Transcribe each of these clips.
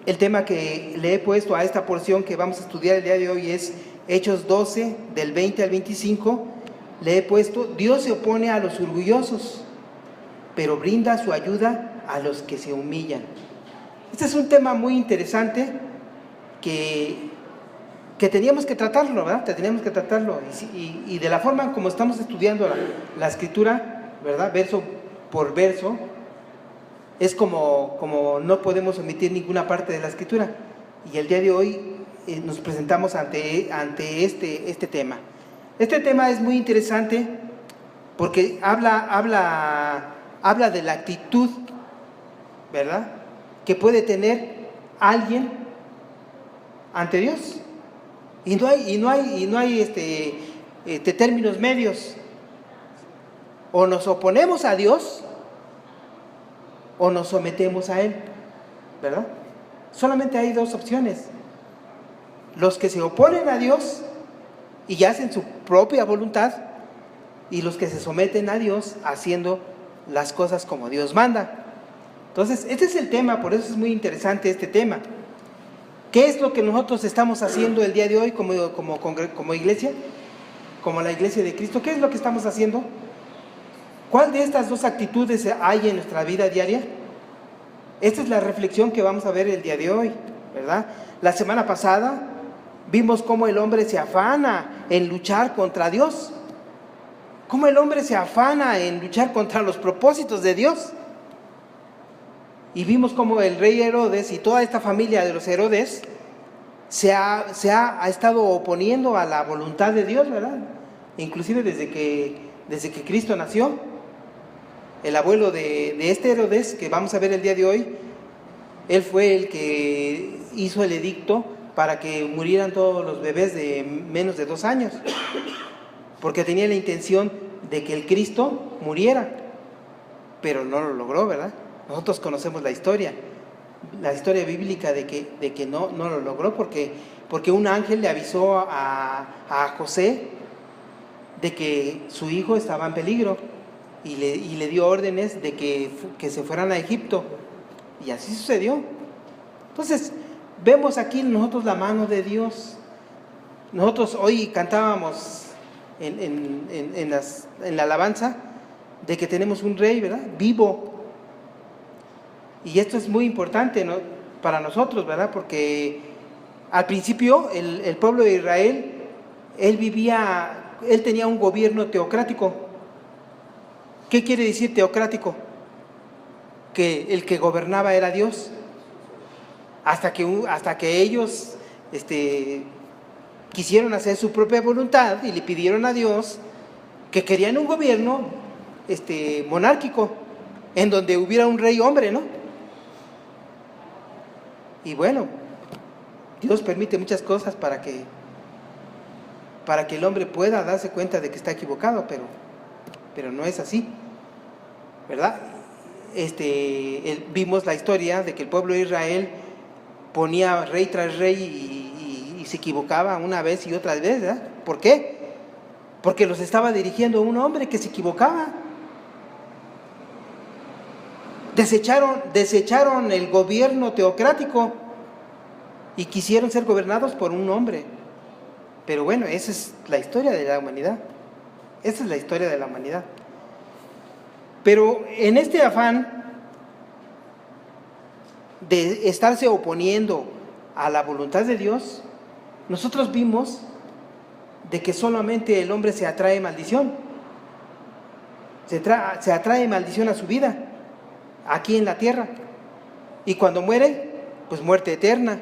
El tema que le he puesto a esta porción que vamos a estudiar el día de hoy es Hechos 12, del 20 al 25. Le he puesto: Dios se opone a los orgullosos, pero brinda su ayuda a los que se humillan. Este es un tema muy interesante que teníamos que tratarlo, ¿verdad? Teníamos que tratarlo. Y de la forma como estamos estudiando la Escritura, ¿verdad? Verso por verso, es como no podemos omitir ninguna parte de la Escritura. Y el día de hoy nos presentamos ante este tema. Este tema es muy interesante porque habla de la actitud, ¿verdad?, que puede tener alguien ante Dios. Y no hay términos medios. O nos oponemos a Dios o nos sometemos a Él, ¿verdad? Solamente hay dos opciones: los que se oponen a Dios y hacen su propia voluntad, y los que se someten a Dios haciendo las cosas como Dios manda. Entonces, este es el tema, por eso es muy interesante este tema. ¿Qué es lo que nosotros estamos haciendo el día de hoy como iglesia? Como la iglesia de Cristo, ¿qué es lo que estamos haciendo? ¿Cuál de estas dos actitudes hay en nuestra vida diaria? Esta es la reflexión que vamos a ver el día de hoy, ¿verdad? La semana pasada vimos cómo el hombre se afana en luchar contra Dios, cómo el hombre se afana en luchar contra los propósitos de Dios. Y vimos cómo el rey Herodes y toda esta familia de los Herodes se ha estado oponiendo a la voluntad de Dios, ¿verdad? Inclusive desde que Cristo nació. El abuelo de este Herodes, que vamos a ver el día de hoy, él fue el que hizo el edicto para que murieran todos los bebés de menos de 2 años, porque tenía la intención de que el Cristo muriera, pero no lo logró, ¿verdad? Nosotros conocemos la historia bíblica de que no lo logró, porque un ángel le avisó a José de que su hijo estaba en peligro y le dio órdenes de que se fueran a Egipto, y así sucedió. Entonces vemos aquí nosotros la mano de Dios. Nosotros hoy cantábamos en la alabanza de que tenemos un rey, ¿verdad?, vivo. Y esto es muy importante, ¿no?, para nosotros, ¿verdad? Porque al principio el pueblo de Israel, él tenía un gobierno teocrático. ¿Qué quiere decir teocrático? Que el que gobernaba era Dios. Hasta que ellos quisieron hacer su propia voluntad y le pidieron a Dios que querían un gobierno monárquico, en donde hubiera un rey hombre, ¿no? Y bueno, Dios permite muchas cosas para que el hombre pueda darse cuenta de que está equivocado, pero no es así, ¿verdad? Vimos la historia de que el pueblo de Israel ponía rey tras rey y se equivocaba una vez y otra vez, ¿verdad? ¿Por qué? Porque los estaba dirigiendo un hombre que se equivocaba. Desecharon el gobierno teocrático y quisieron ser gobernados por un hombre. Pero bueno, esa es la historia de la humanidad. Esa es la historia de la humanidad. Pero en este afán de estarse oponiendo a la voluntad de Dios, nosotros vimos de que solamente el hombre se atrae maldición. Se atrae maldición a su vida aquí en la tierra, y cuando muere, pues muerte eterna.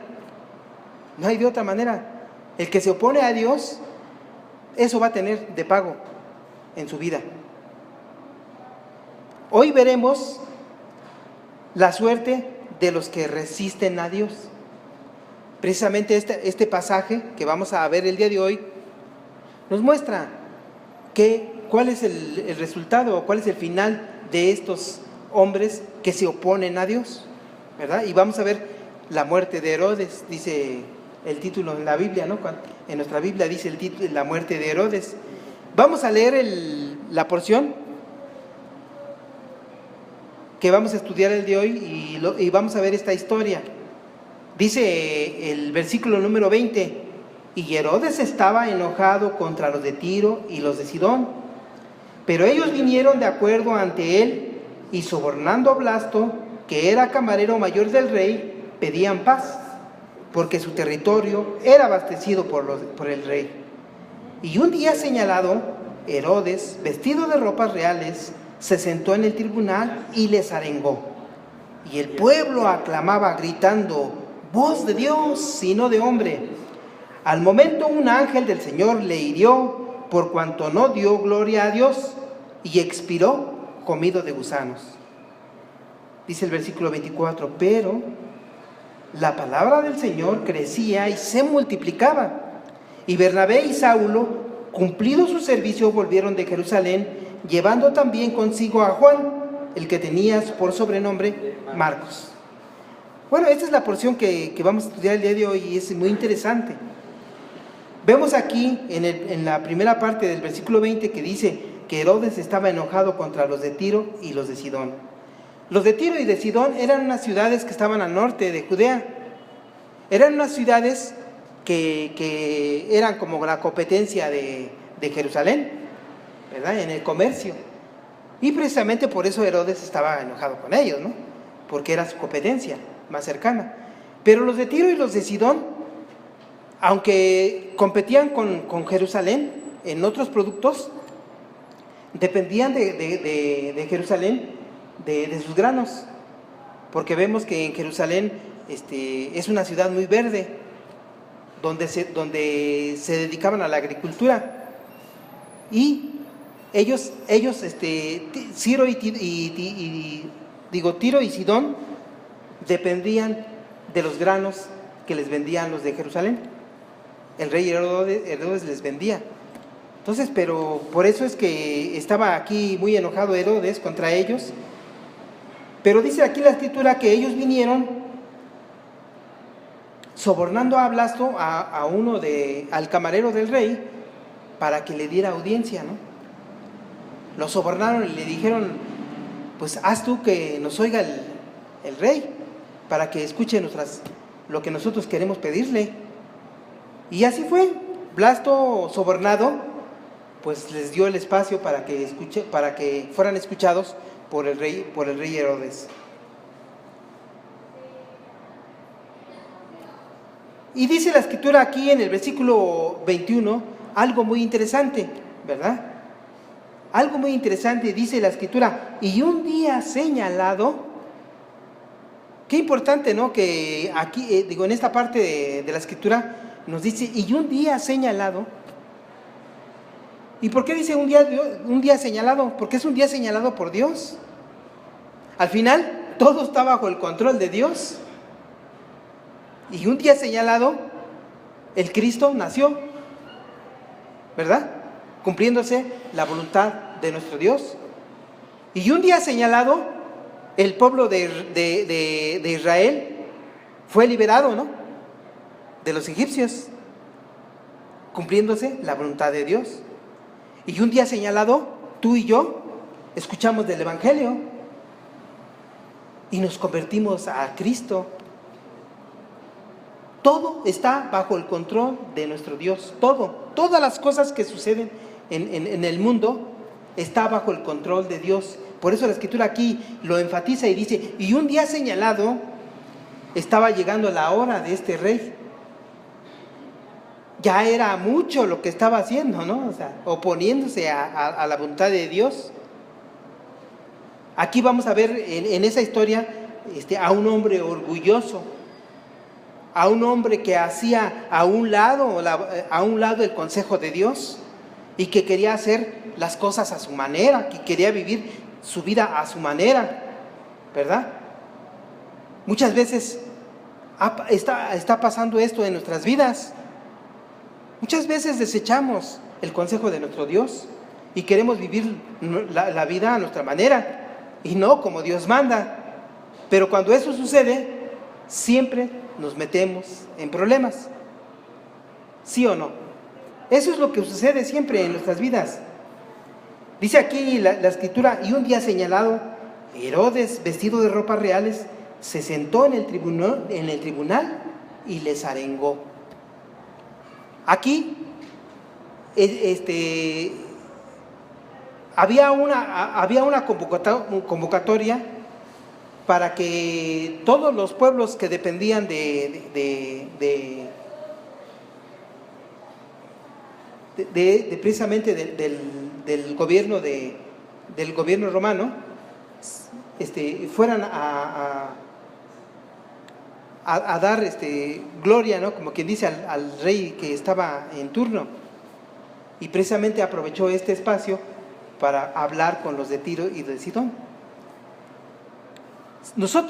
No hay de otra manera. El que se opone a Dios, eso va a tener de pago en su vida. Hoy veremos la suerte de los que resisten a Dios. Precisamente este pasaje que vamos a ver el día de hoy nos muestra cuál es el resultado, cuál es el final de estos hombres que se oponen a Dios, ¿verdad? Y vamos a ver la muerte de Herodes, dice el título en la Biblia, ¿no? En nuestra Biblia dice el título, la muerte de Herodes. Vamos a leer la porción que vamos a estudiar el de hoy y vamos a ver esta historia. Dice el versículo número 20, y Herodes estaba enojado contra los de Tiro y los de Sidón, pero ellos vinieron de acuerdo ante él y sobornando a Blasto, que era camarero mayor del rey, pedían paz, porque su territorio era abastecido por el rey. Y un día señalado, Herodes, vestido de ropas reales, se sentó en el tribunal y les arengó. Y el pueblo aclamaba gritando: voz de Dios y no de hombre. Al momento un ángel del Señor le hirió por cuanto no dio gloria a Dios y expiró comido de gusanos. Dice el versículo 24, pero la palabra del Señor crecía y se multiplicaba. Y Bernabé y Saulo, cumplido su servicio, volvieron de Jerusalén, llevando también consigo a Juan, el que tenía por sobrenombre Marcos. Bueno, esta es la porción que vamos a estudiar el día de hoy y es muy interesante. Vemos aquí en la primera parte del versículo 20 que dice que Herodes estaba enojado contra los de Tiro y los de Sidón. Los de Tiro y de Sidón eran unas ciudades que estaban al norte de Judea. Eran unas ciudades que eran como la competencia de Jerusalén, ¿verdad? En el comercio. Y precisamente por eso Herodes estaba enojado con ellos, ¿no? Porque era su competencia más cercana. Pero los de Tiro y los de Sidón, aunque competían con Jerusalén en otros productos, dependían de Jerusalén, de sus granos, porque vemos que en Jerusalén es una ciudad muy verde, donde se dedicaban a la agricultura, y Tiro y Sidón dependían de los granos que les vendían los de Jerusalén. El rey Herodes les vendía. Entonces, pero por eso es que estaba aquí muy enojado Herodes contra ellos. Pero dice aquí la escritura que ellos vinieron sobornando a Blasto, al camarero del rey, para que le diera audiencia, ¿no? Lo sobornaron y le dijeron: pues haz tú que nos oiga el rey, para que escuche lo que nosotros queremos pedirle. Y así fue. Blasto, sobornado, pues les dio el espacio para que fueran escuchados por el rey Herodes. Y dice la escritura aquí en el versículo 21 algo muy interesante, ¿verdad? Algo muy interesante, dice la escritura: y un día señalado. Qué importante, ¿no? Que aquí, en esta parte de la escritura nos dice: y un día señalado. ¿Y por qué dice un día señalado? Porque es un día señalado por Dios. Al final, todo está bajo el control de Dios. Y un día señalado, el Cristo nació, ¿verdad? Cumpliéndose la voluntad de nuestro Dios. Y un día señalado, el pueblo de Israel fue liberado, ¿no? De los egipcios, cumpliéndose la voluntad de Dios. Y un día señalado, tú y yo escuchamos del Evangelio y nos convertimos a Cristo. Todo está bajo el control de nuestro Dios. Todas las cosas que suceden en el mundo está bajo el control de Dios. Por eso la escritura aquí lo enfatiza y dice: y un día señalado estaba llegando la hora de este rey. Ya era mucho lo que estaba haciendo, ¿no? O sea, oponiéndose a la voluntad de Dios. Aquí vamos a ver en esa historia a un hombre orgulloso, a un hombre que hacía a un lado el consejo de Dios y que quería hacer las cosas a su manera, que quería vivir su vida a su manera, ¿verdad? Muchas veces está pasando esto en nuestras vidas. Muchas veces desechamos el consejo de nuestro Dios y queremos vivir la vida a nuestra manera y no como Dios manda. Pero cuando eso sucede, siempre nos metemos en problemas. ¿Sí o no? Eso es lo que sucede siempre en nuestras vidas. Dice aquí la escritura: y un día señalado, Herodes, vestido de ropas reales, se sentó en el tribunal y les arengó. Aquí había una convocatoria para que todos los pueblos que dependían precisamente del gobierno del gobierno romano fueran a dar gloria, ¿no? Como quien dice, al rey que estaba en turno. Y precisamente aprovechó este espacio para hablar con los de Tiro y de Sidón.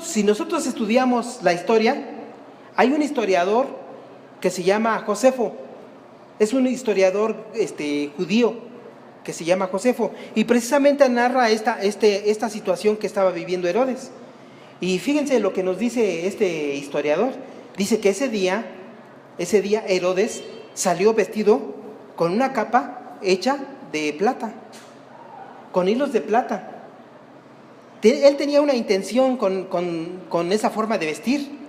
Si nosotros estudiamos la historia, hay un historiador que se llama Josefo. Es un historiador judío que se llama Josefo, y precisamente narra esta situación que estaba viviendo Herodes. Y fíjense lo que nos dice este historiador. Dice que ese día Herodes salió vestido con una capa hecha de plata, con hilos de plata. Él tenía una intención con esa forma de vestir.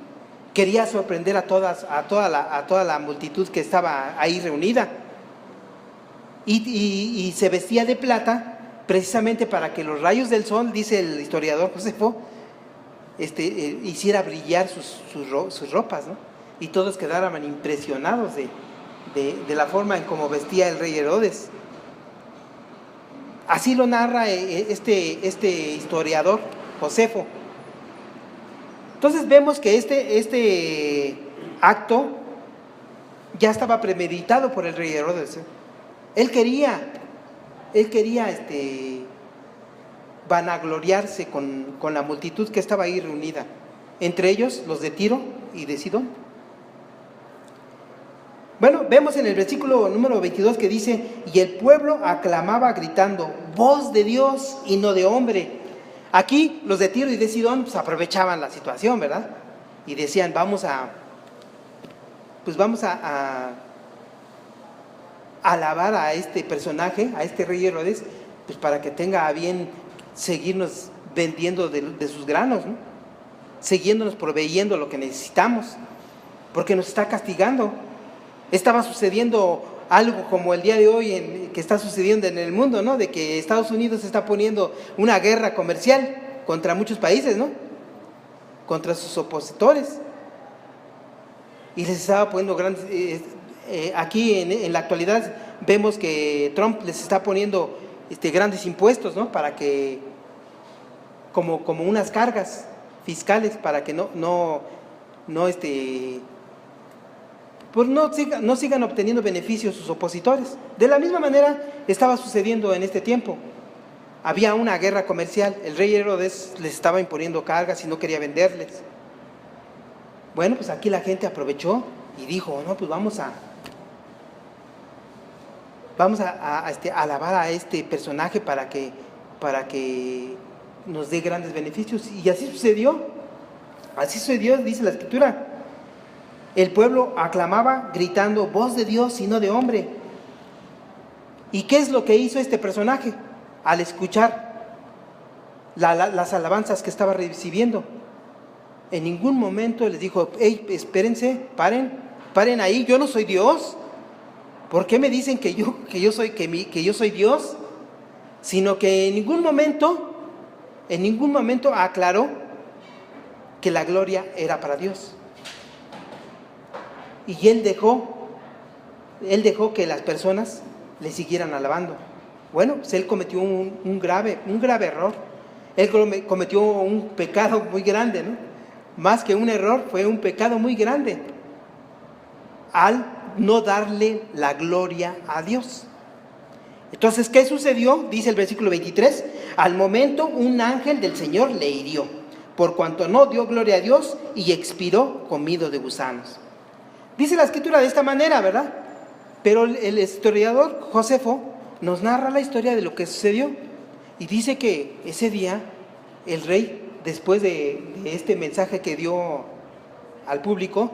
Quería sorprender a toda la multitud que estaba ahí reunida. Y se vestía de plata precisamente para que los rayos del sol, dice el historiador Josefo, hiciera brillar sus ropas, ¿no? Y todos quedaran impresionados de la forma en cómo vestía el rey Herodes. Así lo narra este historiador Josefo. Entonces vemos que este acto ya estaba premeditado por el rey Herodes. Él quería vanagloriarse con la multitud que estaba ahí reunida, entre ellos los de Tiro y de Sidón. Bueno, vemos en el versículo número 22 que dice: y el pueblo aclamaba gritando, voz de Dios y no de hombre. Aquí los de Tiro y de Sidón pues aprovechaban la situación, ¿verdad? Y decían, vamos a alabar a este personaje, a este rey Herodes, pues para que tenga a bien seguirnos vendiendo de sus granos, ¿no? Siguiéndonos proveyendo lo que necesitamos, porque nos está castigando. Estaba sucediendo algo como el día de hoy que está sucediendo en el mundo, ¿no? De que Estados Unidos está poniendo una guerra comercial contra muchos países, ¿no? Contra sus opositores. Y les estaba poniendo grandes... aquí en la actualidad vemos que Trump les está poniendo grandes impuestos, ¿no? Para que, como unas cargas fiscales, para que no sigan obteniendo beneficios sus opositores. De la misma manera estaba sucediendo en este tiempo. Había una guerra comercial, el rey Herodes les estaba imponiendo cargas y no quería venderles. Bueno, pues aquí la gente aprovechó y dijo, no, pues vamos a alabar a este personaje para que nos dé grandes beneficios. Y así sucedió, dice la Escritura. El pueblo aclamaba gritando, voz de Dios y no de hombre. ¿Y qué es lo que hizo este personaje al escuchar las alabanzas que estaba recibiendo? En ningún momento les dijo, hey, espérense, paren ahí, yo no soy Dios. ¿Por qué me dicen que yo soy Dios? Sino que en ningún momento aclaró que la gloria era para Dios. Y él dejó que las personas le siguieran alabando. Bueno, pues él cometió un grave error. Él cometió un pecado muy grande, ¿no? Más que un error, fue un pecado muy grande al no darle la gloria a Dios. Entonces, ¿qué sucedió? Dice el versículo 23, al momento un ángel del Señor le hirió, por cuanto no dio gloria a Dios, y expiró comido de gusanos. Dice la Escritura de esta manera, ¿verdad? Pero el historiador Josefo nos narra la historia de lo que sucedió, y dice que ese día el rey, después de este mensaje que dio al público,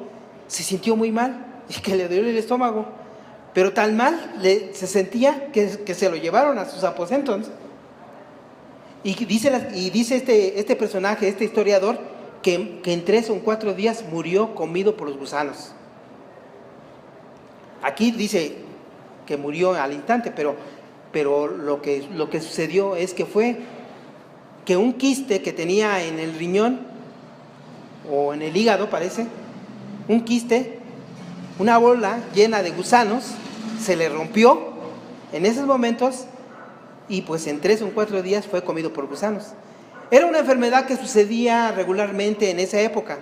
se sintió muy mal y que le dolió el estómago, pero tan mal se sentía que se lo llevaron a sus aposentos. Y dice este personaje, este historiador, que en 3 o 4 días murió comido por los gusanos. Aquí dice que murió al instante, pero lo que sucedió es que fue que un quiste que tenía en el riñón o en el hígado, parece, un quiste, una bola llena de gusanos, se le rompió en esos momentos y pues en 3 o 4 días fue comido por gusanos. Era una enfermedad que sucedía regularmente en esa época.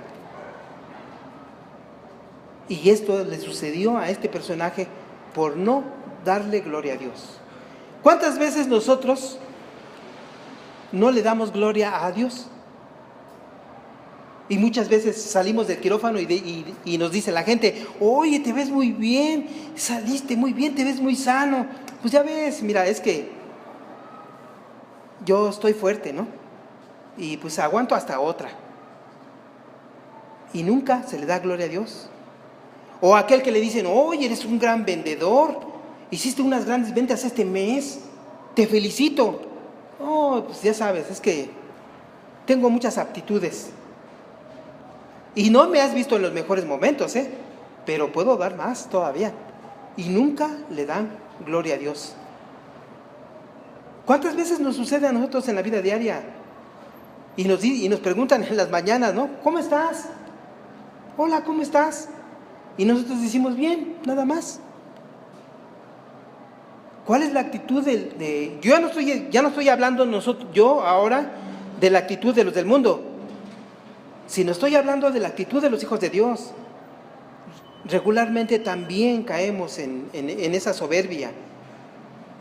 Y esto le sucedió a este personaje por no darle gloria a Dios. ¿Cuántas veces nosotros no le damos gloria a Dios? Y muchas veces salimos del quirófano y nos dice la gente: oye, te ves muy bien, saliste muy bien, te ves muy sano. Pues ya ves, mira, es que yo estoy fuerte, ¿no? Y pues aguanto hasta otra. Y nunca se le da gloria a Dios. O aquel que le dicen: oye, eres un gran vendedor, hiciste unas grandes ventas este mes, te felicito. Oh, pues ya sabes, es que tengo muchas aptitudes. Y no me has visto en los mejores momentos, pero puedo dar más todavía. Y nunca le dan gloria a Dios. ¿Cuántas veces nos sucede a nosotros en la vida diaria? Y nos preguntan en las mañanas, ¿no? ¿Cómo estás? Hola, ¿cómo estás? Y nosotros decimos: bien, nada más. ¿Cuál es la actitud yo ya no estoy hablando yo ahora de la actitud de los del mundo, sino estoy hablando de la actitud de los hijos de Dios? Regularmente también caemos en esa soberbia.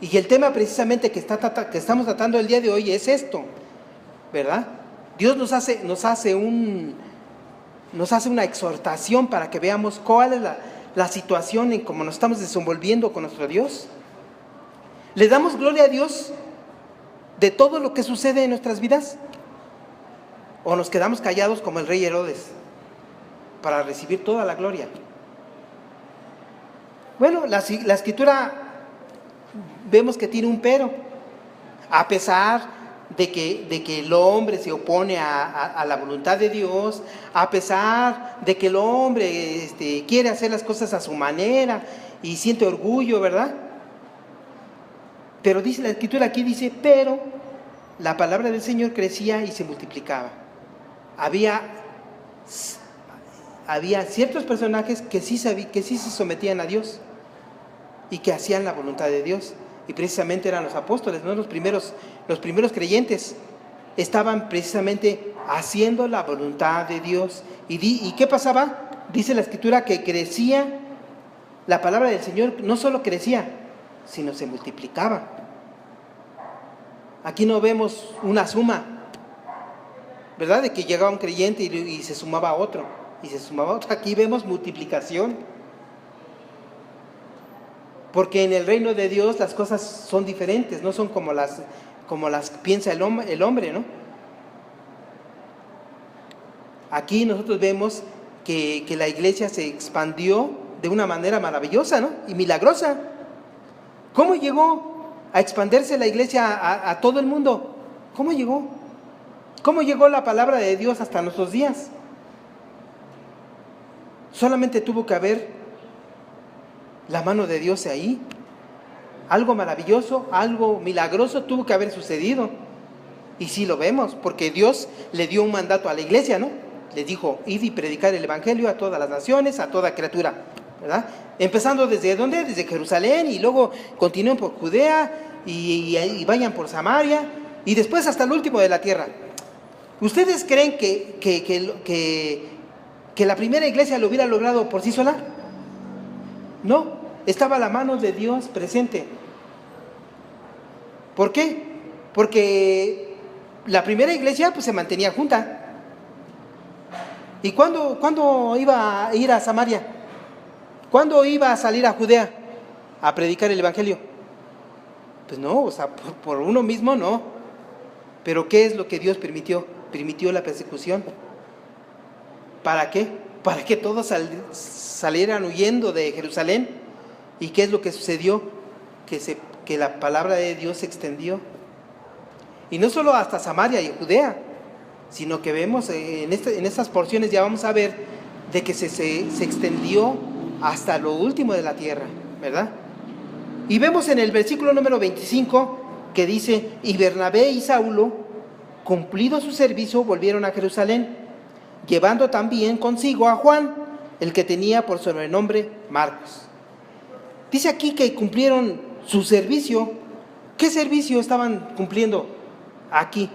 Y el tema precisamente que estamos tratando el día de hoy es esto, ¿verdad? Dios nos hace una exhortación para que veamos cuál es la situación en cómo nos estamos desenvolviendo con nuestro Dios. ¿Le damos gloria a Dios de todo lo que sucede en nuestras vidas? ¿O nos quedamos callados como el rey Herodes para recibir toda la gloria? Bueno, la escritura vemos que tiene un pero. A pesar de que el hombre se opone a la voluntad de Dios, a pesar de que el hombre quiere hacer las cosas a su manera y siente orgullo, ¿verdad? Pero dice la escritura aquí, dice: pero la palabra del Señor crecía y se multiplicaba. Había ciertos personajes que sí se sometían a Dios y que hacían la voluntad de Dios. Y precisamente eran los apóstoles, ¿no? Los primeros creyentes estaban precisamente haciendo la voluntad de Dios. ¿Y qué pasaba? Dice la escritura que crecía, la palabra del Señor no solo crecía, sino se multiplicaba. Aquí no vemos una suma, ¿verdad? De que llegaba un creyente y se sumaba a otro, y se sumaba a otro. Aquí vemos multiplicación. Porque en el reino de Dios las cosas son diferentes, no son como las piensa el hombre, ¿no? Aquí nosotros vemos que la iglesia se expandió de una manera maravillosa, ¿no? Y milagrosa. ¿Cómo llegó a expandirse la iglesia a todo el mundo? ¿Cómo llegó? ¿Cómo llegó la palabra de Dios hasta nuestros días? Solamente tuvo que haber la mano de Dios ahí. Algo maravilloso, algo milagroso tuvo que haber sucedido. Y sí lo vemos, porque Dios le dio un mandato a la iglesia, ¿no? Le dijo: id y predicar el evangelio a todas las naciones, a toda criatura, ¿verdad? Empezando ¿desde dónde? Desde Jerusalén, y luego continúen por Judea y vayan por Samaria y después hasta el último de la tierra. ¿Ustedes creen que la primera iglesia lo hubiera logrado por sí sola? No, estaba la mano de Dios presente. ¿Por qué? Porque la primera iglesia pues se mantenía junta. ¿Y cuándo iba a ir a Samaria? ¿Cuándo iba a salir a Judea a predicar el evangelio? Pues no, o sea, por uno mismo no. Pero ¿qué es lo que Dios permitió? Permitió la persecución. ¿Para qué? Para que todos salieran huyendo de Jerusalén. ¿Y qué es lo que sucedió? Que la palabra de Dios se extendió. Y no solo hasta Samaria y Judea, sino que vemos en estas porciones ya vamos a ver de que se extendió hasta lo último de la tierra, ¿verdad? Y vemos en el versículo número 25 que dice: y Bernabé y Saulo, cumplido su servicio, volvieron a Jerusalén, llevando también consigo a Juan, el que tenía por sobrenombre Marcos. Dice aquí que cumplieron su servicio. ¿Qué servicio estaban cumpliendo aquí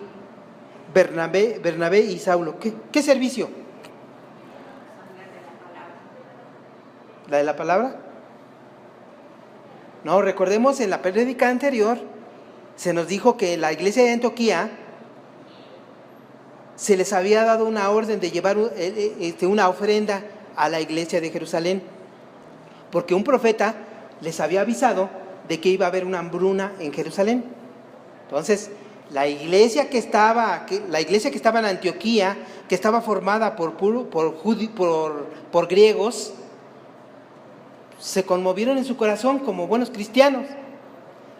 Bernabé y Saulo? ¿Qué servicio? ¿La de la palabra? No, recordemos en la prédica anterior se nos dijo que la iglesia de Antioquía se les había dado una orden de llevar una ofrenda a la iglesia de Jerusalén, porque un profeta les había avisado de que iba a haber una hambruna en Jerusalén. Entonces, la iglesia que estaba en Antioquía, que estaba formada por griegos, se conmovieron en su corazón como buenos cristianos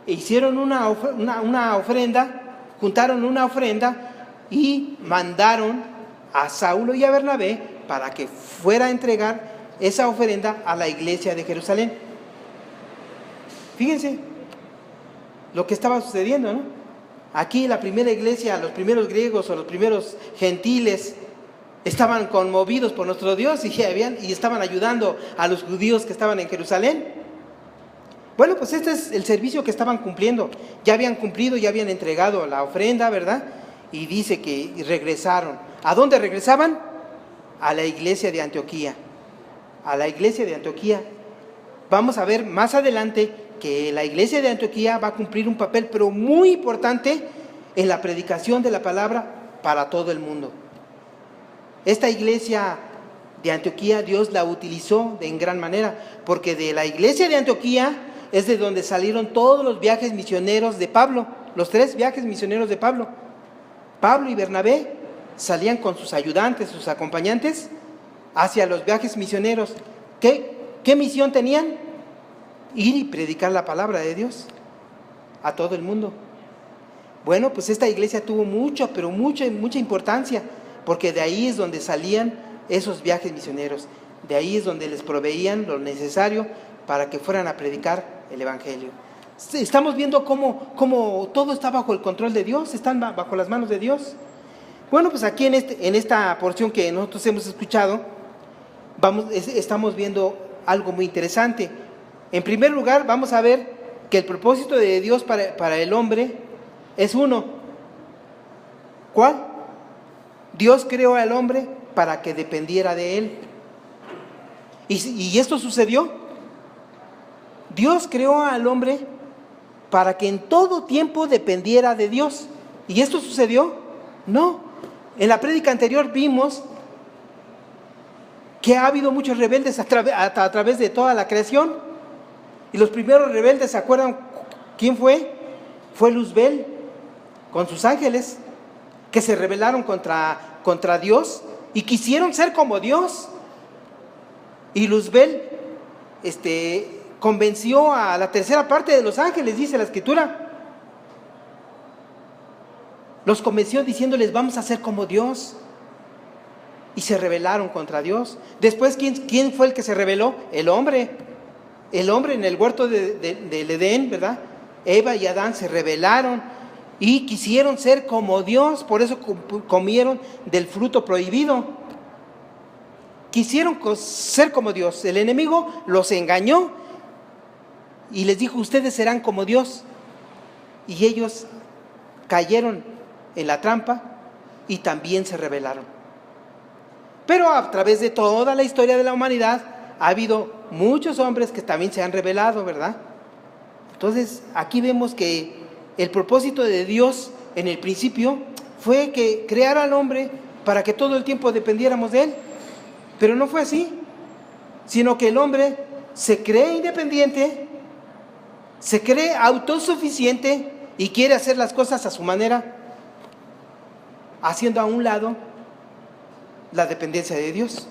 e hicieron una ofrenda, juntaron una ofrenda y mandaron a Saulo y a Bernabé para que fuera a entregar esa ofrenda a la iglesia de Jerusalén. Fíjense lo que estaba sucediendo, ¿no? Aquí la primera iglesia, los primeros griegos o los primeros gentiles estaban conmovidos por nuestro Dios y estaban ayudando a los judíos que estaban en Jerusalén. Bueno, pues este es el servicio que estaban cumpliendo. Ya habían cumplido, ya habían entregado la ofrenda, ¿verdad? Y dice que regresaron. ¿A dónde regresaban? A la iglesia de Antioquía. A la iglesia de Antioquía. Vamos a ver más adelante que la iglesia de Antioquía va a cumplir un papel, pero muy importante, en la predicación de la palabra para todo el mundo. Esta iglesia de Antioquía Dios la utilizó en gran manera, porque de la iglesia de Antioquía es de donde salieron todos los viajes misioneros de Pablo, los 3 viajes misioneros de Pablo. Pablo y Bernabé salían con sus ayudantes, sus acompañantes, hacia los viajes misioneros. ¿Qué misión tenían? Ir y predicar la palabra de Dios a todo el mundo. Bueno, pues esta iglesia tuvo mucha importancia, porque de ahí es donde salían esos viajes misioneros. De ahí es donde les proveían lo necesario para que fueran a predicar el evangelio. Estamos viendo cómo todo está bajo el control de Dios, están bajo las manos de Dios. Bueno, pues aquí en esta porción que nosotros hemos escuchado, estamos viendo algo muy interesante. En primer lugar, vamos a ver que el propósito de Dios para el hombre es uno. ¿Cuál? Dios creó al hombre para que dependiera de él. ¿Y esto sucedió? Dios creó al hombre para que en todo tiempo dependiera de Dios. ¿Y esto sucedió? No. En la prédica anterior vimos que ha habido muchos rebeldes a través de toda la creación. Y los primeros rebeldes, ¿se acuerdan quién fue? Fue Luzbel con sus ángeles, que se rebelaron contra Dios y quisieron ser como Dios. Y Luzbel convenció a la tercera parte de los ángeles, dice la Escritura. Los convenció diciéndoles: vamos a ser como Dios. Y se rebelaron contra Dios. Después, ¿quién fue el que se rebeló? El hombre en el huerto del Edén, ¿verdad? Eva y Adán se rebelaron y quisieron ser como Dios, por eso comieron del fruto prohibido. Quisieron ser como Dios. El enemigo los engañó y les dijo: ustedes serán como Dios. Y ellos cayeron en la trampa y también se rebelaron. Pero a través de toda la historia de la humanidad ha habido muchos hombres que también se han rebelado, ¿verdad? Entonces aquí vemos que el propósito de Dios en el principio fue que creara al hombre para que todo el tiempo dependiéramos de él. Pero no fue así, sino que el hombre se cree independiente, se cree autosuficiente y quiere hacer las cosas a su manera, haciendo a un lado la dependencia de Dios.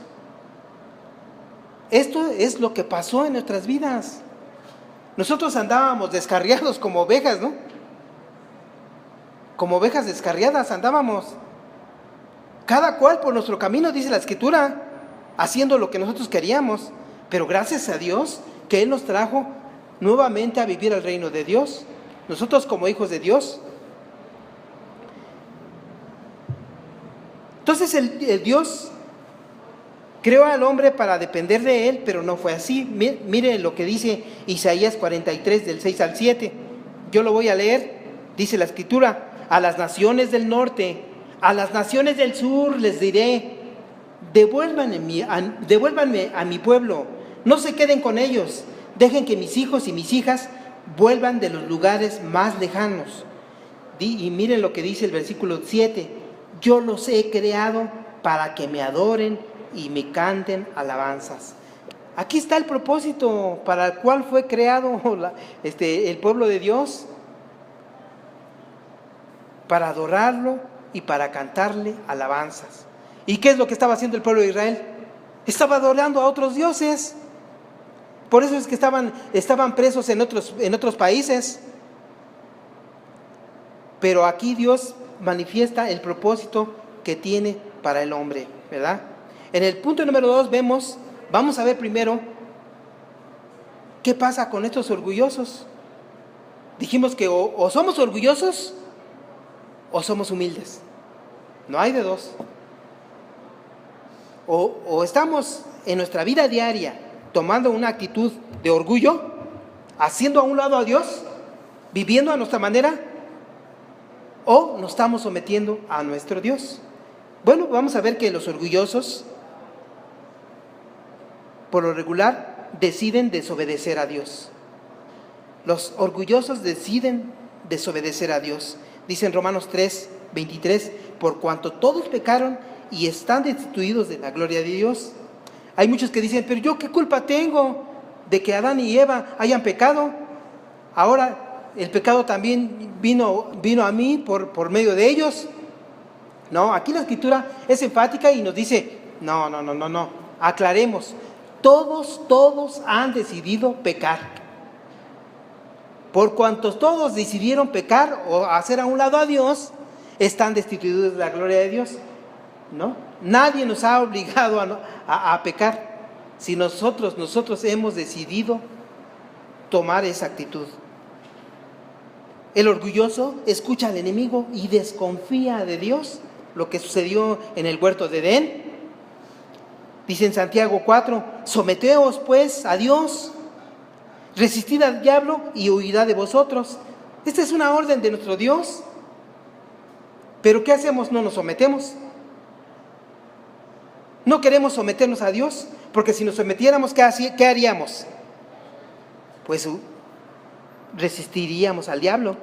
Esto es lo que pasó en nuestras vidas. Nosotros andábamos descarriados como ovejas, ¿no? Como ovejas descarriadas andábamos. Cada cual por nuestro camino, dice la Escritura, haciendo lo que nosotros queríamos. Pero gracias a Dios que Él nos trajo nuevamente a vivir al reino de Dios. Nosotros como hijos de Dios. Entonces el Dios creó al hombre para depender de Él, pero no fue así. Mire lo que dice Isaías 43, del 6 al 7. Yo lo voy a leer. Dice la Escritura: a las naciones del norte, a las naciones del sur les diré: devuélvanme a mi pueblo, no se queden con ellos, dejen que mis hijos y mis hijas vuelvan de los lugares más lejanos. Y miren lo que dice el versículo 7: yo los he creado para que me adoren y me canten alabanzas. Aquí está el propósito para el cual fue creado el pueblo de Dios: para adorarlo y para cantarle alabanzas. ¿Y qué es lo que estaba haciendo el pueblo de Israel? Estaba adorando a otros dioses. Por eso es que estaban presos en otros países. Pero aquí Dios manifiesta el propósito que tiene para el hombre, ¿verdad? En el punto número 2 vamos a ver primero qué pasa con estos orgullosos. Dijimos que o somos orgullosos o somos humildes. No hay de dos. O estamos en nuestra vida diaria tomando una actitud de orgullo, haciendo a un lado a Dios, viviendo a nuestra manera, o nos estamos sometiendo a nuestro Dios. Bueno, vamos a ver que los orgullosos, por lo regular, deciden desobedecer a Dios. Los orgullosos deciden desobedecer a Dios. Dice en Romanos 3, 23: por cuanto todos pecaron y están destituidos de la gloria de Dios. Hay muchos que dicen: pero yo qué culpa tengo de que Adán y Eva hayan pecado. Ahora el pecado también vino a mí por medio de ellos. No, aquí la Escritura es enfática y nos dice: no, aclaremos. Todos han decidido pecar. Por cuanto todos decidieron pecar o hacer a un lado a Dios, están destituidos de la gloria de Dios. ¿No? Nadie nos ha obligado a pecar. Si nosotros hemos decidido tomar esa actitud. El orgulloso escucha al enemigo y desconfía de Dios. Lo que sucedió en el huerto de Edén. Dice en Santiago 4: someteos pues a Dios, resistid al diablo y huirá de vosotros. Esta es una orden de nuestro Dios. Pero ¿qué hacemos? No nos sometemos. No queremos someternos a Dios, porque si nos sometiéramos, ¿qué haríamos? Pues resistiríamos al diablo.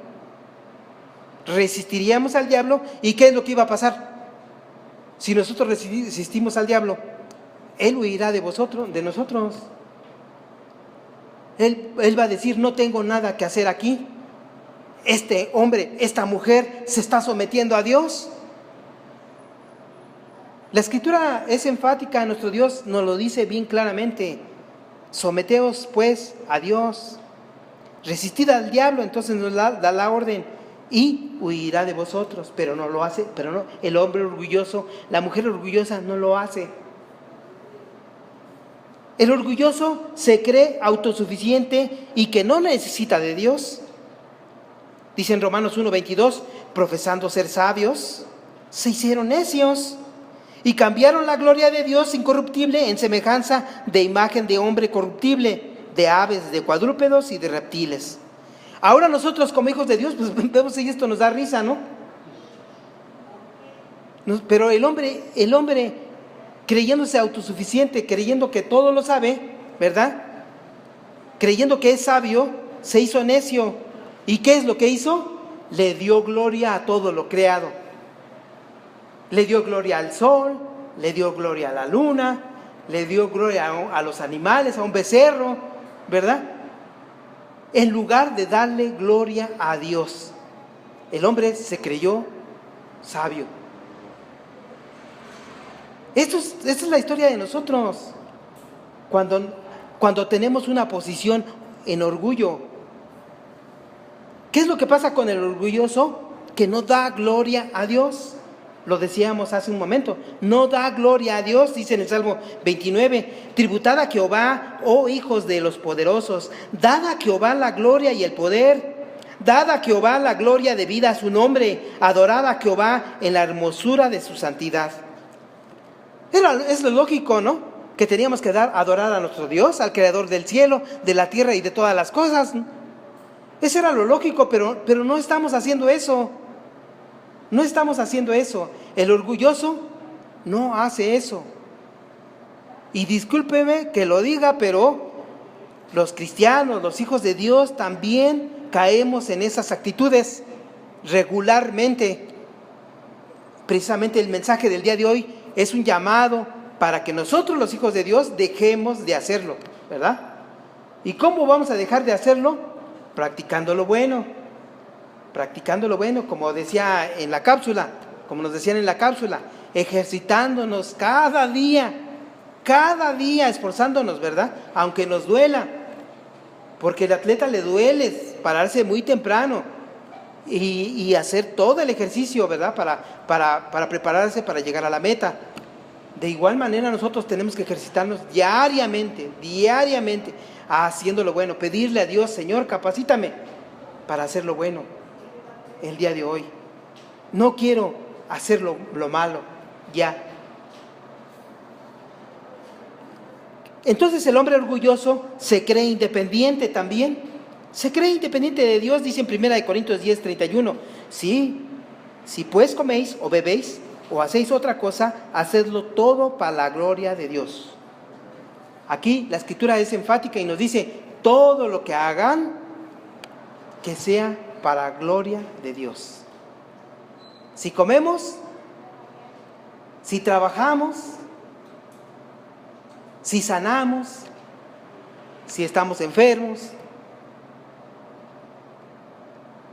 Resistiríamos al diablo, ¿y qué es lo que iba a pasar? Si nosotros resistimos al diablo, Él huirá de nosotros. Él va a decir: no tengo nada que hacer aquí. Este hombre, esta mujer se está sometiendo a Dios. La Escritura es enfática, nuestro Dios nos lo dice bien claramente: someteos pues a Dios, resistid al diablo. Entonces nos da la orden: y huirá de vosotros. Pero no lo hace, el hombre orgulloso, la mujer orgullosa no lo hace. El orgulloso se cree autosuficiente y que no necesita de Dios. Dice en Romanos 1:22: profesando ser sabios, se hicieron necios y cambiaron la gloria de Dios incorruptible en semejanza de imagen de hombre corruptible, de aves, de cuadrúpedos y de reptiles. Ahora nosotros como hijos de Dios, pues vemos y esto nos da risa, ¿no? Pero el hombre creyéndose autosuficiente, creyendo que todo lo sabe, ¿verdad? Creyendo que es sabio, se hizo necio. ¿Y qué es lo que hizo? Le dio gloria a todo lo creado. Le dio gloria al sol, le dio gloria a la luna, le dio gloria a los animales, a un becerro, ¿verdad? En lugar de darle gloria a Dios, el hombre se creyó sabio. Esta es la historia de nosotros. Cuando tenemos una posición en orgullo, ¿qué es lo que pasa con el orgulloso? Que no da gloria a Dios. Lo decíamos hace un momento, no da gloria a Dios, dice en el Salmo 29, tributad a Jehová, oh hijos de los poderosos, dad a Jehová la gloria y el poder, dad a Jehová la gloria debida a su nombre, adorad a Jehová en la hermosura de su santidad. Es lo lógico, ¿no? Que teníamos que adorar a nuestro Dios, al creador del cielo, de la tierra y de todas las cosas. Eso era lo lógico, pero no estamos haciendo eso. No estamos haciendo eso. El orgulloso no hace eso. Y discúlpeme que lo diga, pero los cristianos, los hijos de Dios, también caemos en esas actitudes regularmente. Precisamente el mensaje del día de hoy es un llamado para que nosotros, los hijos de Dios, dejemos de hacerlo, ¿verdad? ¿Y cómo vamos a dejar de hacerlo? Practicando lo bueno. Practicando lo bueno, como decía en la cápsula, como nos decían en la cápsula, ejercitándonos cada día, esforzándonos, ¿verdad? Aunque nos duela, porque al atleta le duele pararse muy temprano y hacer todo el ejercicio, ¿verdad? Para prepararse para llegar a la meta. De igual manera nosotros tenemos que ejercitarnos diariamente, haciendo lo bueno, pedirle a Dios, Señor, capacítame para hacer lo bueno. El día de hoy no quiero hacer lo malo ya. Entonces el hombre orgulloso se cree independiente también, se cree independiente de Dios. Dice en 1 Corintios 10:31, si pues coméis o bebéis o hacéis otra cosa, hacedlo todo para la gloria de Dios. Aquí la escritura es enfática y nos dice, todo lo que hagan, que sea para gloria de Dios. Si comemos, si trabajamos, si sanamos, si estamos enfermos,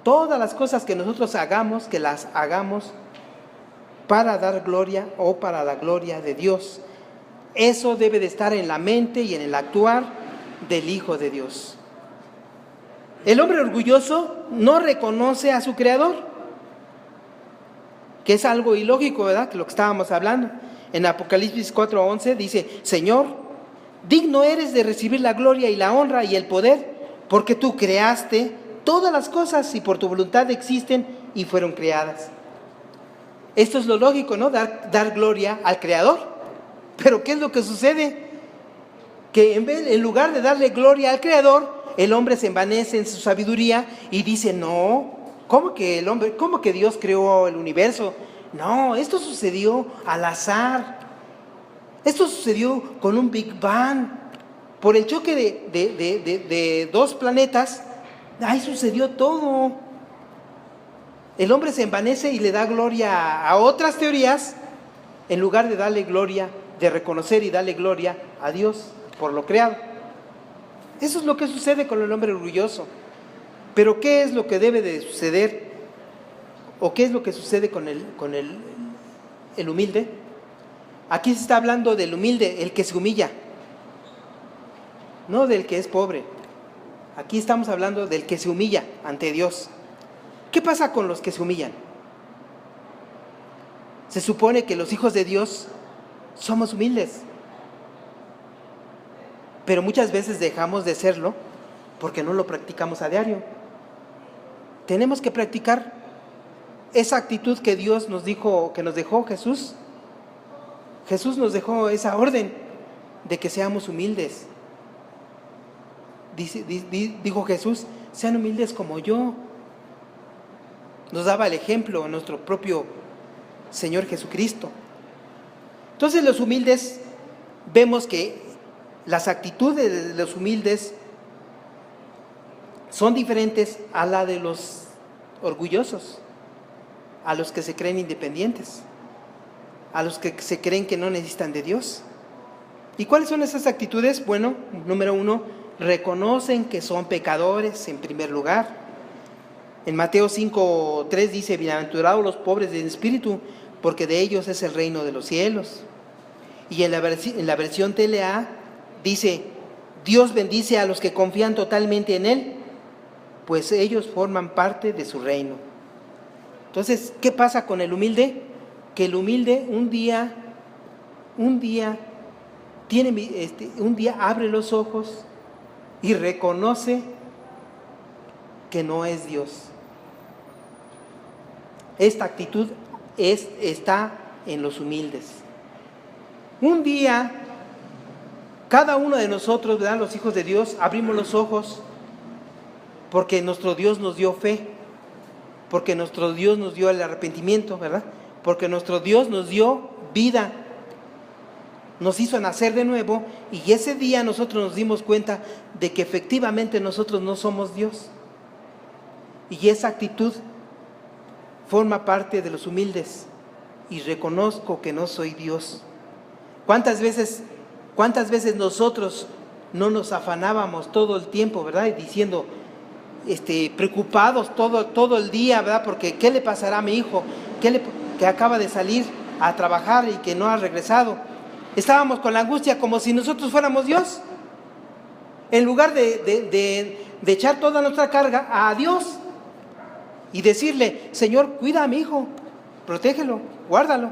todas las cosas que nosotros hagamos, que las hagamos para dar gloria o para la gloria de Dios. Eso debe de estar en la mente y en el actuar del Hijo de Dios. El hombre orgulloso no reconoce a su Creador, que es algo ilógico, ¿verdad? Que lo que estábamos hablando. En Apocalipsis 4:11 dice, Señor, digno eres de recibir la gloria y la honra y el poder, porque tú creaste todas las cosas y por tu voluntad existen y fueron creadas. Esto es lo lógico, ¿no? Dar gloria al Creador. Pero ¿qué es lo que sucede? Que en lugar de darle gloria al Creador, el hombre se envanece en su sabiduría y dice, no, ¿cómo que Dios creó el universo? No, esto sucedió al azar. Esto sucedió con un Big Bang. Por el choque de dos planetas, ahí sucedió todo. El hombre se envanece y le da gloria a otras teorías, en lugar de darle gloria, de reconocer y darle gloria a Dios por lo creado. Eso es lo que sucede con el hombre orgulloso. Pero ¿qué es lo que debe de suceder? ¿O qué es lo que sucede con el humilde? Aquí se está hablando del humilde, el que se humilla, no del que es pobre. Aquí estamos hablando del que se humilla ante Dios. ¿Qué pasa con los que se humillan? Se supone que los hijos de Dios somos humildes, pero muchas veces dejamos de serlo porque no lo practicamos a diario. Tenemos que practicar esa actitud que Dios nos dijo, que nos dejó Jesús. Jesús nos dejó esa orden de que seamos humildes. Dijo Jesús, sean humildes como yo. Nos daba el ejemplo nuestro propio Señor Jesucristo. Entonces los humildes, vemos que las actitudes de los humildes son diferentes a la de los orgullosos, a los que se creen independientes, a los que se creen que no necesitan de Dios. ¿Y cuáles son esas actitudes? Bueno, número 1, reconocen que son pecadores en primer lugar. En Mateo 5:3 dice, bienaventurados los pobres de espíritu, porque de ellos es el reino de los cielos. Y en la versión TLA dice, Dios bendice a los que confían totalmente en Él, pues ellos forman parte de su reino. Entonces, ¿qué pasa con el humilde? que el humilde un día abre los ojos y reconoce que no es Dios. Esta actitud está en los humildes. Un día, cada uno de nosotros, ¿verdad?, los hijos de Dios, abrimos los ojos porque nuestro Dios nos dio fe, porque nuestro Dios nos dio el arrepentimiento, ¿verdad? Porque nuestro Dios nos dio vida, nos hizo nacer de nuevo, y ese día nosotros nos dimos cuenta de que efectivamente nosotros no somos Dios. Y esa actitud forma parte de los humildes. Y reconozco que no soy Dios. ¿Cuántas veces nosotros no nos afanábamos todo el tiempo, ¿verdad? Y diciendo, preocupados todo el día, ¿verdad? Porque ¿qué le pasará a mi hijo? Que acaba de salir a trabajar y que no ha regresado. Estábamos con la angustia como si nosotros fuéramos Dios. En lugar de echar toda nuestra carga a Dios y decirle, Señor, cuida a mi hijo, protégelo, guárdalo.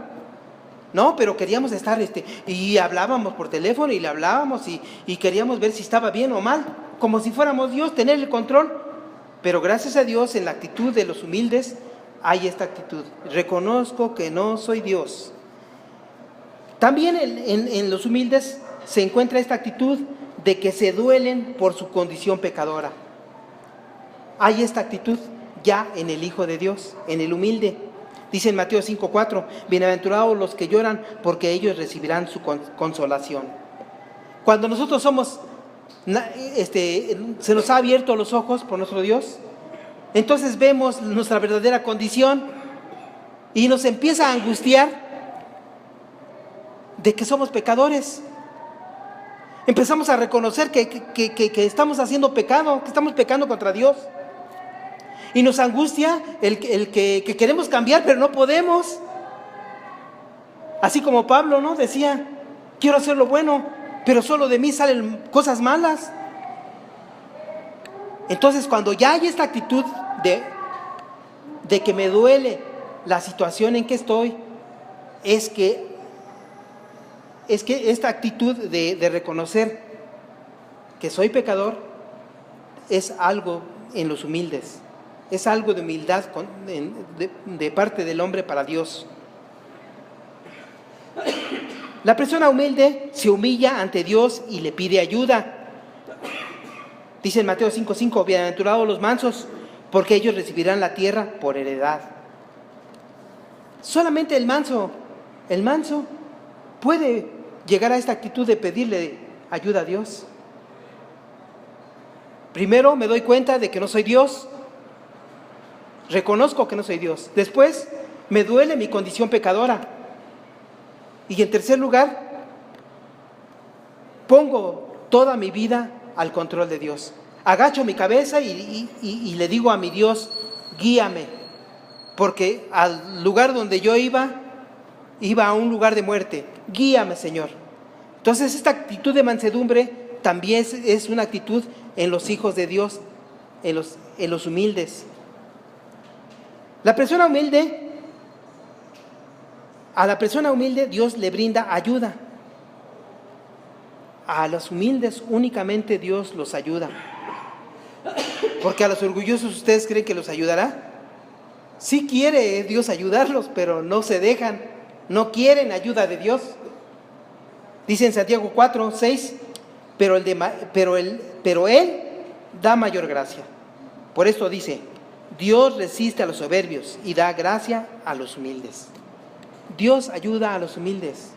No, pero queríamos estar, y hablábamos por teléfono y le hablábamos y queríamos ver si estaba bien o mal, como si fuéramos Dios, tener el control. Pero gracias a Dios, en la actitud de los humildes hay esta actitud. Reconozco que no soy Dios. También en los humildes se encuentra esta actitud de que se duelen por su condición pecadora. Hay esta actitud ya en el Hijo de Dios, en el humilde. Dice en Mateo 5:4, bienaventurados los que lloran, porque ellos recibirán su consolación. Cuando nosotros se nos ha abierto los ojos por nuestro Dios, entonces vemos nuestra verdadera condición y nos empieza a angustiar de que somos pecadores. Empezamos a reconocer que estamos haciendo pecado, que estamos pecando contra Dios. Y nos angustia el que queremos cambiar, pero no podemos. Así como Pablo, ¿no? Decía, quiero hacer lo bueno, pero solo de mí salen cosas malas. Entonces, cuando ya hay esta actitud de que me duele la situación en que estoy, es que esta actitud de reconocer que soy pecador es algo en los humildes. Es algo de humildad de parte del hombre para Dios. La persona humilde se humilla ante Dios y le pide ayuda. Dice en Mateo 5:5, bienaventurados los mansos, porque ellos recibirán la tierra por heredad. Solamente el manso puede llegar a esta actitud de pedirle ayuda a Dios. Primero me doy cuenta de que no soy Dios. Reconozco que no soy Dios. Después, me duele mi condición pecadora. Y en tercer lugar, pongo toda mi vida al control de Dios. Agacho mi cabeza y le digo a mi Dios, guíame. Porque al lugar donde yo iba a un lugar de muerte. Guíame, Señor. Entonces, esta actitud de mansedumbre también es una actitud en los hijos de Dios, en los humildes. A la persona humilde Dios le brinda ayuda. A los humildes únicamente Dios los ayuda. Porque a los orgullosos, ¿ustedes creen que los ayudará? Sí quiere Dios ayudarlos, pero no se dejan, no quieren ayuda de Dios. Dice en Santiago 4:6, pero Él da mayor gracia. Por esto dice, Dios resiste a los soberbios y da gracia a los humildes. Dios ayuda a los humildes.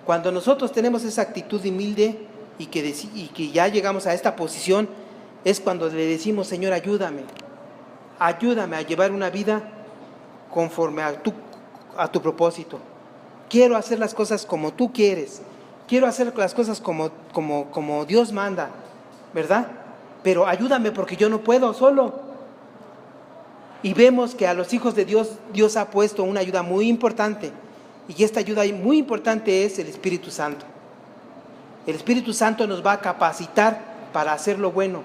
Cuando nosotros tenemos esa actitud humilde y que ya llegamos a esta posición, es cuando le decimos, Señor, ayúdame a llevar una vida conforme a tu propósito. Quiero hacer las cosas como tú quieres. Quiero hacer las cosas como Dios manda, ¿verdad? Pero ayúdame porque yo no puedo solo. Y vemos que a los hijos de Dios, Dios ha puesto una ayuda muy importante. Y esta ayuda muy importante es el Espíritu Santo. El Espíritu Santo nos va a capacitar para hacer lo bueno,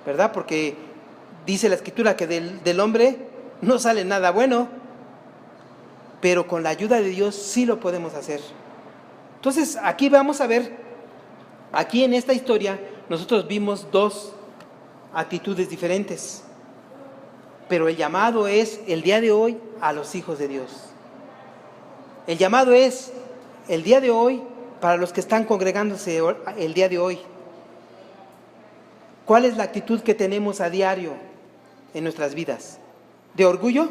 ¿verdad? Porque dice la Escritura que del hombre no sale nada bueno. pero con la ayuda de Dios sí lo podemos hacer. Entonces, aquí vamos a ver, aquí en esta historia, nosotros vimos dos actitudes diferentes, pero el llamado es el día de hoy a los hijos de Dios. El llamado es el día de hoy para los que están congregándose el día de hoy. ¿Cuál es la actitud que tenemos a diario en nuestras vidas? ¿De orgullo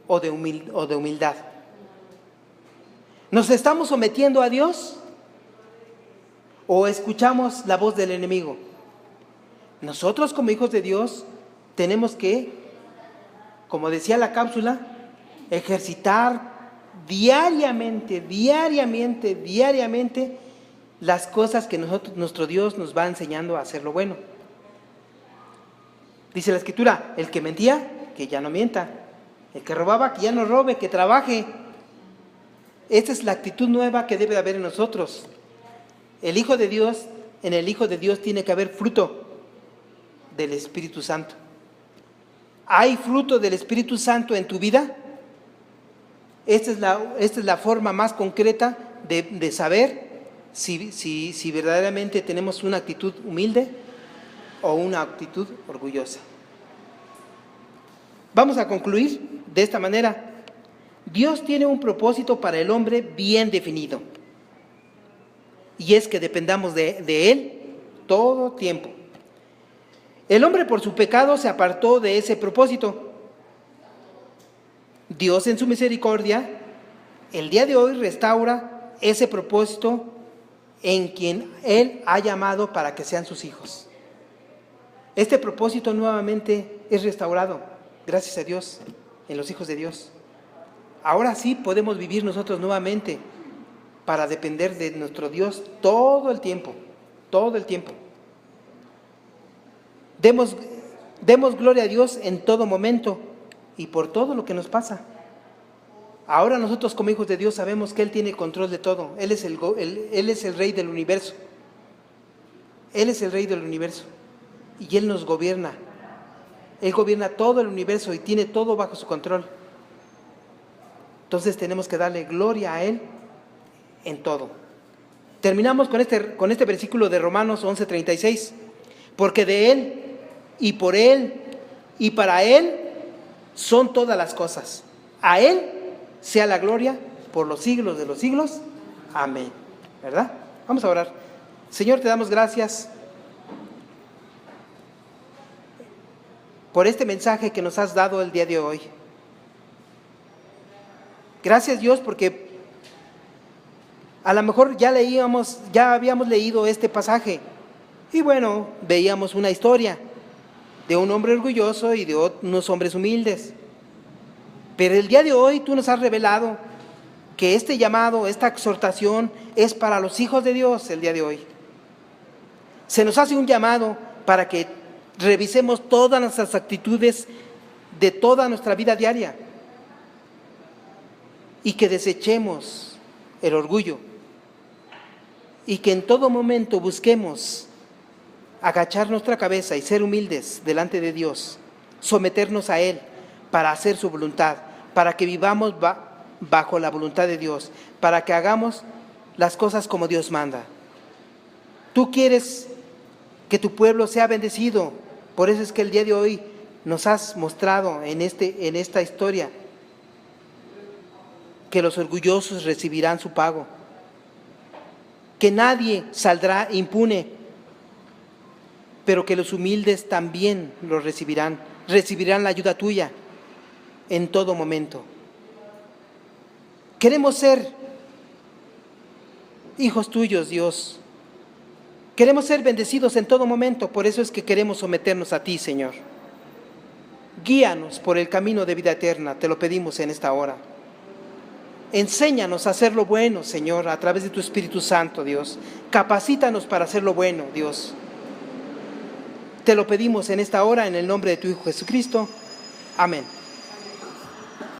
o de humildad? ¿Nos estamos sometiendo a Dios o escuchamos la voz del enemigo? Nosotros como hijos de Dios tenemos que, como decía la cápsula, ejercitar diariamente las cosas que nuestro Dios nos va enseñando a hacer lo bueno. Dice la Escritura, el que mentía, que ya no mienta. El que robaba, que ya no robe, que trabaje. Esta es la actitud nueva que debe haber en nosotros. En el Hijo de Dios tiene que haber fruto del Espíritu Santo. ¿Hay fruto del Espíritu Santo en tu vida? Esta es la forma más concreta de saber si verdaderamente tenemos una actitud humilde o una actitud orgullosa. Vamos a concluir de esta manera. Dios tiene un propósito para el hombre bien definido, y es que dependamos de Él todo tiempo. El hombre por su pecado se apartó de ese propósito. Dios en su misericordia, el día de hoy restaura ese propósito en quien Él ha llamado para que sean sus hijos. Este propósito nuevamente es restaurado, gracias a Dios, en los hijos de Dios. Ahora sí podemos vivir nosotros nuevamente para depender de nuestro Dios todo el tiempo. Demos gloria a Dios en todo momento y por todo lo que nos pasa. Ahora nosotros como hijos de Dios sabemos que Él tiene control de todo. Él es el Rey del universo. Él es el Rey del universo y Él nos gobierna. Él gobierna todo el universo y tiene todo bajo su control. Entonces tenemos que darle gloria a Él en todo. Terminamos con este versículo de Romanos 11:36. Porque de Él y por Él y para Él son todas las cosas. A Él sea la gloria por los siglos de los siglos. Amén. ¿Verdad? Vamos a orar. Señor, te damos gracias por este mensaje que nos has dado el día de hoy. Gracias, Dios, porque a lo mejor ya habíamos leído este pasaje y bueno, veíamos una historia de un hombre orgulloso y de unos hombres humildes. Pero el día de hoy tú nos has revelado que este llamado, esta exhortación es para los hijos de Dios el día de hoy. Se nos hace un llamado para que revisemos todas nuestras actitudes de toda nuestra vida diaria y que desechemos el orgullo y que en todo momento busquemos agachar nuestra cabeza y ser humildes delante de Dios, someternos a Él para hacer su voluntad, para que vivamos bajo la voluntad de Dios, para que hagamos las cosas como Dios manda. Tú quieres que tu pueblo sea bendecido, por eso es que el día de hoy nos has mostrado en esta historia que los orgullosos recibirán su pago, que nadie saldrá impune, pero que los humildes también lo recibirán la ayuda tuya en todo momento. Queremos ser hijos tuyos, Dios. Queremos ser bendecidos en todo momento, por eso es que queremos someternos a ti, Señor. Guíanos por el camino de vida eterna, te lo pedimos en esta hora. Enséñanos a hacer lo bueno, Señor, a través de tu Espíritu Santo, Dios. Capacítanos para hacer lo bueno, Dios. Te lo pedimos en esta hora, en el nombre de tu Hijo Jesucristo. Amén.